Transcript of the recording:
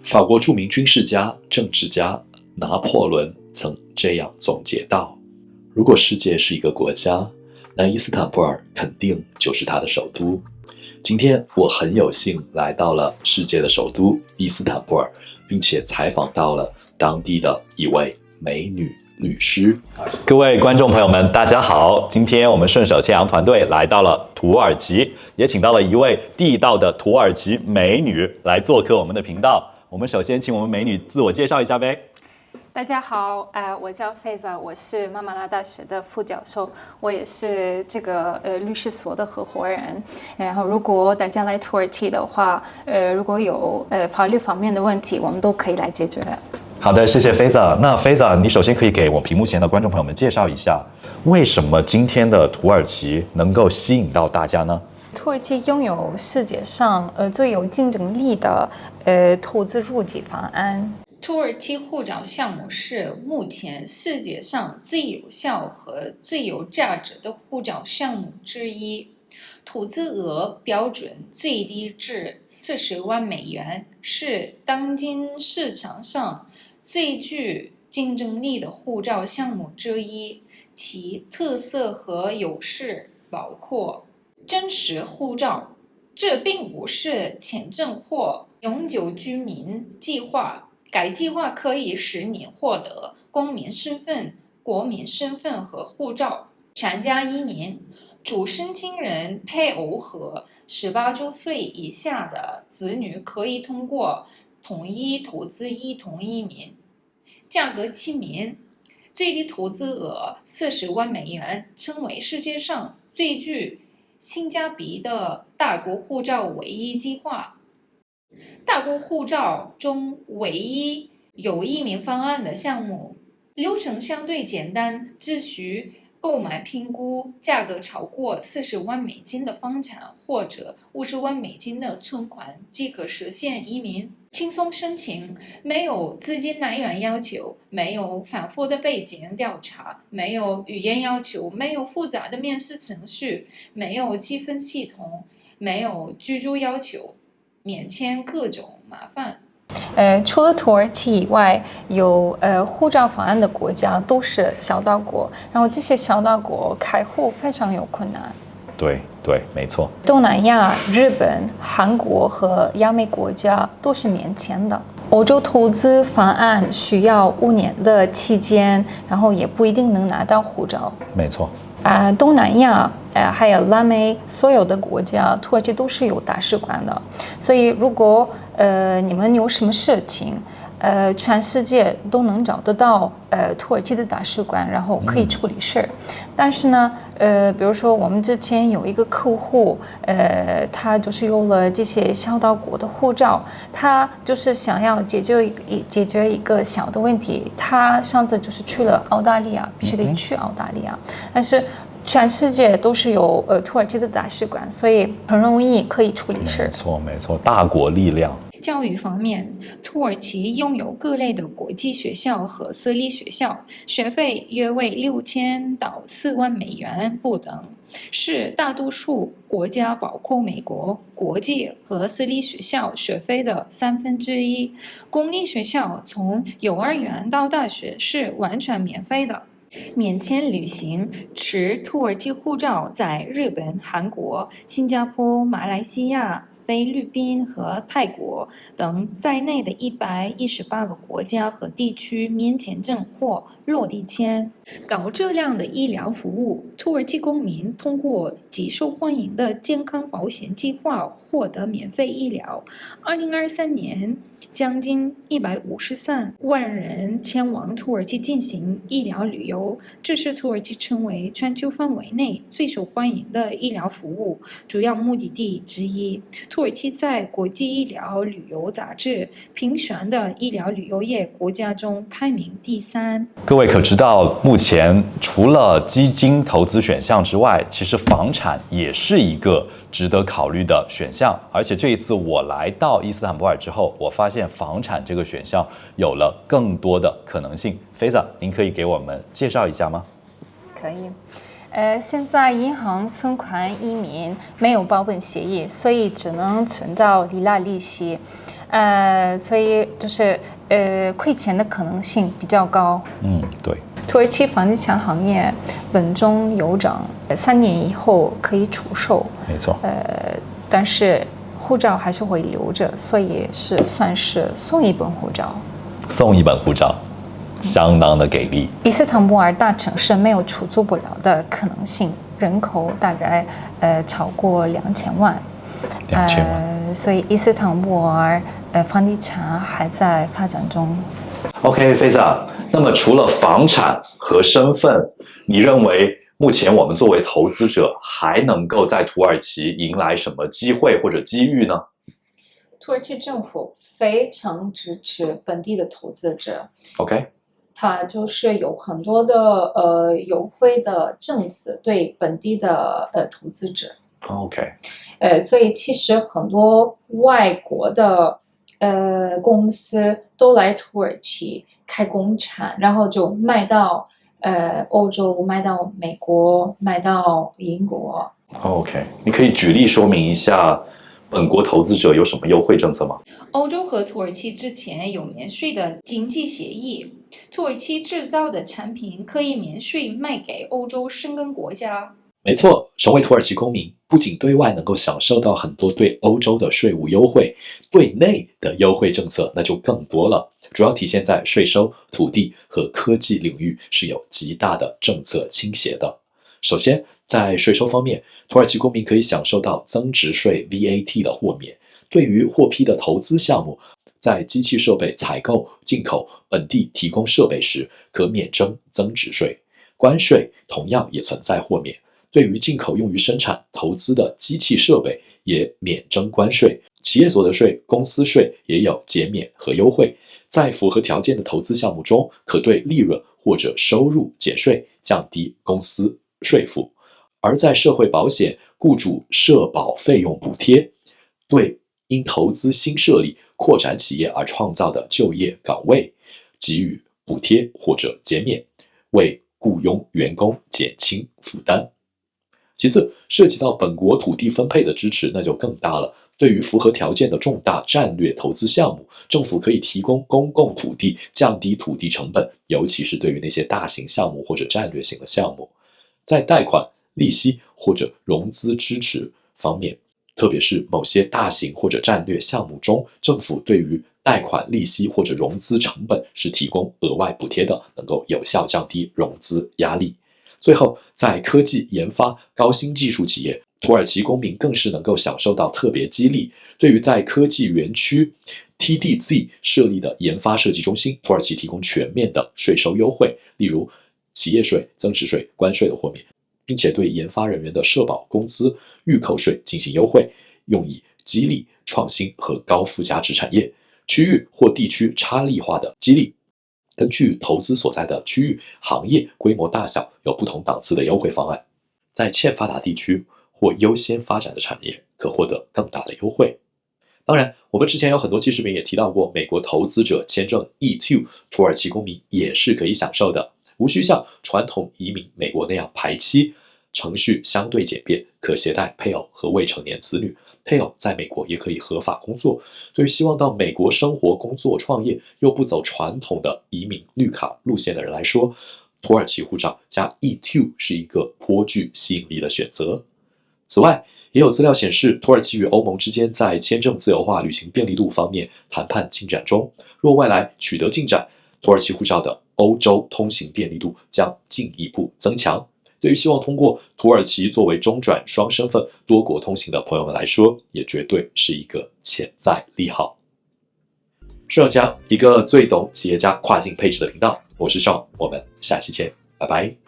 法国著名军事家、政治家拿破仑曾这样总结道：如果世界是一个国家，那伊斯坦布尔肯定就是它的首都。今天我很有幸来到了世界的首都伊斯坦布尔，并且采访到了当地的一位美女律师。各位观众朋友们，大家好！今天我们顺手牵羊团队来到了土耳其，也请到了一位地道的土耳其美女来做客我们的频道。我们首先请我们美女自我介绍一下呗。大家好，我叫费萨，我是马马拉大学的副教授，我也是这个律师所的合伙人。然后，如果大家来土耳其的话，如果有法律方面的问题，我们都可以来解决。好的，谢谢菲萨。那菲萨，你首先可以给我屏幕前的观众朋友们介绍一下，为什么今天的土耳其能够吸引到大家呢？土耳其拥有世界上最有竞争力的投资入籍方案。土耳其护照项目是目前世界上最有效和最有价值的护照项目之一。投资额标准最低至40万美元，是当今市场上最具竞争力的护照项目之一。其特色和优势包括真实护照，这并不是签证或永久居民计划，该计划可以使你获得公民身份、国民身份和护照。全家移民，主申请人配偶和18周岁以下的子女可以通过同意投资一同移民。价格亲民，最低投资额40万美元，成为世界上最具性价比的大国护照唯一计划。大国护照中唯一有移民方案的项目，流程相对简单，只需购买评估价格超过40万美金的房产或者50万美金的存款即可实现移民。轻松申请，没有资金来源要求，没有反复的背景调查，没有语言要求，没有复杂的面试程序，没有积分系统，没有居住要求，免签各种麻烦。除了土耳其以外，有护照方案的国家都是小岛国，然后这些小岛国开户非常有困难。对，没错。东南亚、日本、韩国和亚美国家都是免签的。欧洲投资方案需要5年的期间，然后也不一定能拿到护照。没错。东南亚还有拉美所有的国家，土耳其都是有大使馆的，所以如果你们有什么事情，全世界都能找得到土耳其的大使馆，然后可以处理事。但是呢，比如说我们之前有一个客户，他就是有了这些小岛国的护照，他就是想要解决一个小的问题。他上次就是去了澳大利亚，必须得去澳大利亚，但是全世界都是有土耳其的大使馆，所以很容易可以处理事。没错，大国力量。教育方面，土耳其拥有各类的国际学校和私立学校，学费约为6000到4万美元不等，是大多数国家包括美国国际和私立学校学费的1/3。公立学校从幼儿园到大学是完全免费的。免签旅行，持土耳其护照在日本、韩国、新加坡、马来西亚、菲律宾和泰国等在内的118个国家和地区免签证或落地签。高质量的医疗服务，土耳其公民通过极受欢迎的健康保险计划获得免费医疗。2023年，将近153万人前往土耳其进行医疗旅游，这使土耳其成为全球范围内最受欢迎的医疗服务主要目的地之一。土耳其在国际医疗旅游杂志评选的医疗旅游业国家中排名第3。各位可知道，目前除了基金投资选项之外，其实房产也是一个值得考虑的选项。而且这一次我来到伊斯坦布尔之后，我发现房产这个选项有了更多的可能性。菲萨，您可以给我们介绍一下吗？可以。现在银行存款移民没有保本协议，所以只能存到里拉利息。所以就是亏钱的可能性比较高。对。土耳其房地产行业稳中有涨，3年以后可以出售。没错。但是护照还是会留着，所以算是送一本护照。送一本护照，相当的给力。伊斯坦布尔大城市没有出租不了的可能性，人口大概超过2000万。2000万。所以伊斯坦布尔房地产还在发展中。OK， 菲萨，那么除了房产和身份，你认为目前我们作为投资者还能够在土耳其迎来什么机会或者机遇呢？土耳其政府非常支持本地的投资者。OK， 它就是有很多的优惠的政策对本地的投资者。OK， 所以其实很多外国的公司都来土耳其开工厂，然后就卖到欧洲，卖到美国，卖到英国。OK， 你可以举例说明一下本国投资者有什么优惠政策吗？欧洲和土耳其之前有免税的经济协议，土耳其制造的产品可以免税卖给欧洲申根国家。没错，身为土耳其公民，不仅对外能够享受到很多对欧洲的税务优惠，对内的优惠政策那就更多了，主要体现在税收、土地和科技领域是有极大的政策倾斜的。首先，在税收方面，土耳其公民可以享受到增值税 VAT 的豁免，对于获批的投资项目，在机器设备采购、进口、本地提供设备时，可免征增值税。关税同样也存在豁免，对于进口用于生产、投资的机器设备也免征关税，企业所得税、公司税也有减免和优惠。在符合条件的投资项目中，可对利润或者收入减税，降低公司税负。而在社会保险、雇主社保费用补贴，对因投资新设立、扩展企业而创造的就业岗位给予补贴或者减免，为雇佣员工减轻负担。其次，涉及到本国土地分配的支持那就更大了。对于符合条件的重大战略投资项目，政府可以提供公共土地，降低土地成本，尤其是对于那些大型项目或者战略性的项目。在贷款、利息或者融资支持方面，特别是某些大型或者战略项目中，政府对于贷款、利息或者融资成本是提供额外补贴的，能够有效降低融资压力。最后，在科技研发、高新技术企业，土耳其公民更是能够享受到特别激励。对于在科技园区 TDZ 设立的研发设计中心，土耳其提供全面的税收优惠，例如企业税、增值税、关税的豁免，并且对研发人员的社保、工资、预扣税进行优惠，用以激励创新和高附加值产业。区域或地区差异化的激励，根据投资所在的区域、行业规模大小，有不同档次的优惠方案。在欠发达地区或优先发展的产业，可获得更大的优惠。当然，我们之前有很多记视频也提到过，美国投资者签证 E2， 土耳其公民也是可以享受的，无需像传统移民美国那样排期，程序相对简便，可携带配偶和未成年子女。配偶在美国也可以合法工作。对于希望到美国生活、工作、创业，又不走传统的移民绿卡路线的人来说，土耳其护照加 E2 是一个颇具吸引力的选择。此外，也有资料显示，土耳其与欧盟之间在签证自由化、旅行便利度方面谈判进展中。若未来取得进展，土耳其护照的欧洲通行便利度将进一步增强。对于希望通过土耳其作为中转双身份多国通行的朋友们来说，也绝对是一个潜在利好。盛强，一个最懂企业家跨境配置的频道，我是Sean，我们下期见，拜拜。